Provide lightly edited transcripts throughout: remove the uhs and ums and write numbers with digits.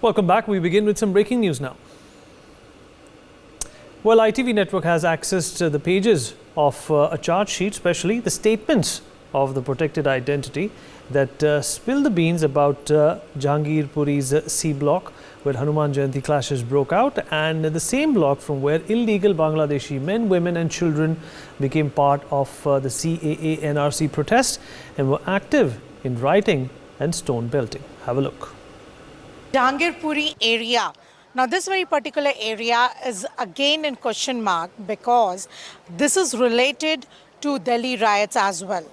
Welcome back. We begin with some breaking news now. Well, ITV network has accessed the pages of a charge sheet, especially the statements of the protected identity that spill the beans about Jahangirpuri's C block, where Hanuman Jayanti clashes broke out, and the same block from where illegal Bangladeshi men, women and children became part of the CAA NRC protest and were active in rioting and stone belting. Have a look. Jahangirpuri area. Now, this very particular area is again in question mark because this is related to Delhi riots as well.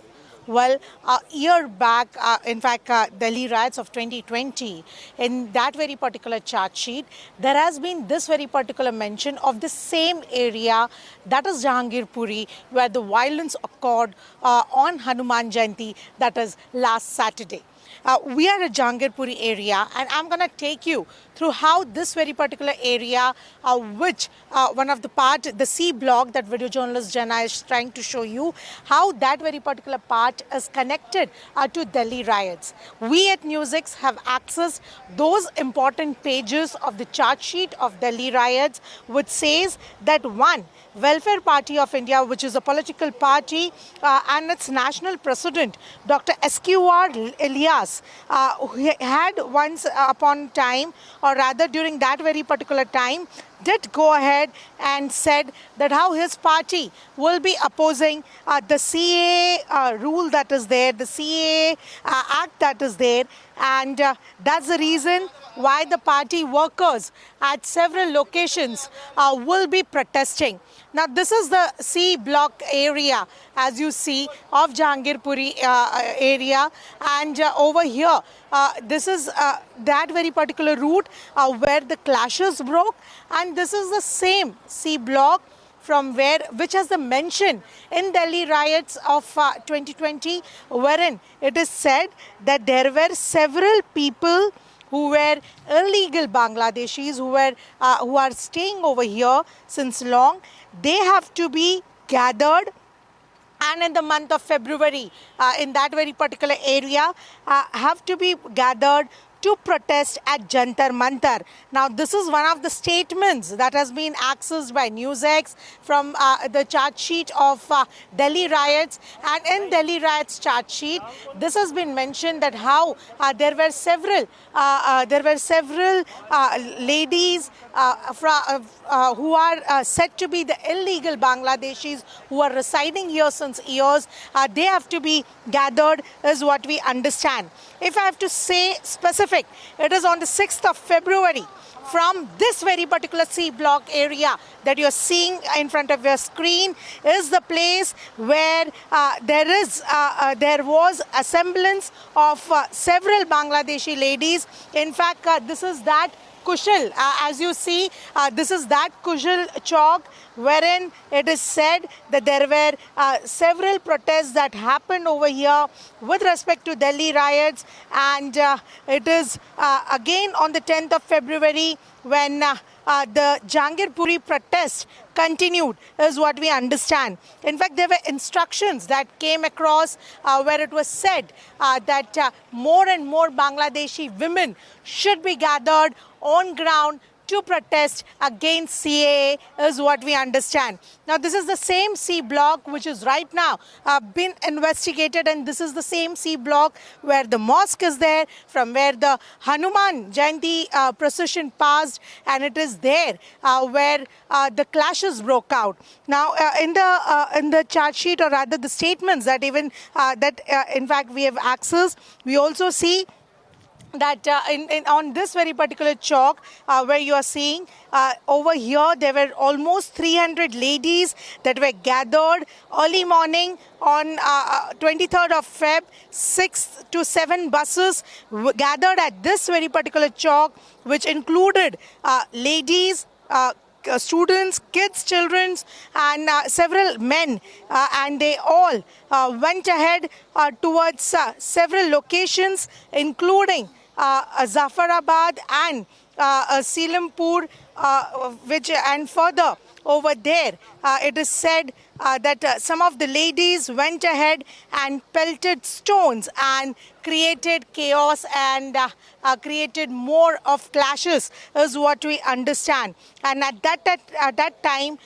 Well, a year back, in fact, Delhi riots of 2020, in that very particular charge sheet, there has been this very particular mention of the same area, that is Jahangirpuri, where the violence occurred on Hanuman Jayanti, that is last Saturday. We are at Jahangirpuri area, and I'm going to take you through how this very particular area, one of the part, the C block that video journalist Jana is trying to show you, how that very particular part is connected to Delhi riots. We at NewsX have accessed those important pages of the charge sheet of Delhi riots, which says that one, Welfare Party of India, which is a political party, and its national president, Dr. SQR Elias, who had once upon time, or rather during that very particular time, did go ahead and said that how his party will be opposing the CAA rule that is there, the CAA act that is there, and that's the reason why the party workers at several locations will be protesting. Now, this is the C block area, as you see, of Jahangirpuri area, and over here, this is that very particular route where the clashes broke, and this is the same C block from which has the mention in Delhi riots of 2020, wherein it is said that there were several people who were illegal Bangladeshis who are staying over here since long. They have to be gathered, and in the month of February, in that very particular area, have to be gathered to protest at Jantar Mantar. Now, this is one of the statements that has been accessed by NewsX from the charge sheet of Delhi riots. And in Delhi riots charge sheet, this has been mentioned that how there were several ladies who are said to be the illegal Bangladeshis who are residing here since years. They have to be gathered, is what we understand. If I have to say specific, it is on the 6th of February. From this very particular C block area that you're seeing in front of your screen is the place where there was a semblance of several Bangladeshi ladies. In fact, this is that Kushal, as you see, this is that Kushal Chowk, wherein it is said that there were several protests that happened over here with respect to Delhi riots, and it is again on the 10th of February when the Jahangirpuri protest continued, is what we understand. In fact, there were instructions that came across where it was said that more and more Bangladeshi women should be gathered on ground to protest against CAA, is what we understand. Now, this is the same C block which is right now been investigated, and this is the same C block where the mosque is there, from where the Hanuman Jayanti procession passed, and it is there where the clashes broke out. Now, in the charge sheet, or rather the statements that in fact we have accessed, we also see that on this very particular chalk where you are seeing over here, there were almost 300 ladies that were gathered early morning on 23rd of Feb. 6 to 7 buses gathered at this very particular chalk, which included ladies, students, kids, children, and several men, and they all went ahead towards several locations, including Zafarabad and Selampur, which and further over there, it is said that some of the ladies went ahead and pelted stones and created chaos and created more of clashes, is what we understand. And at that time,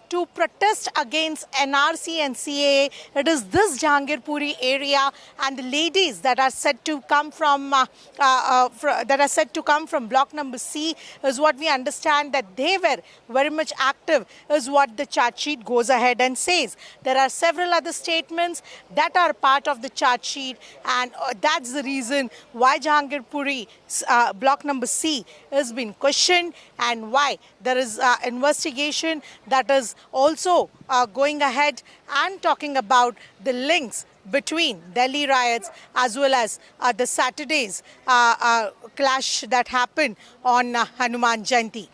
to protest against NRC and CAA, it is this Jahangirpuri area and the ladies that are said to come from block number C, is what we understand that they were very much active, is what the charge sheet goes ahead and says. There are several other statements that are part of the charge sheet, and that's the reason why Jahangirpuri block number C has been questioned, and why there is investigation that is also going ahead and talking about the links between Delhi riots as well as the Saturday's clash that happened on Hanuman Jayanti.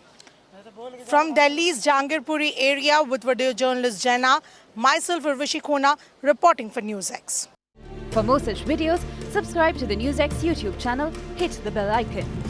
From Delhi's Jahangirpuri area with video journalist Jana, myself Urvashi Khona reporting for NewsX. For more such videos, subscribe to the NewsX YouTube channel, hit the bell icon.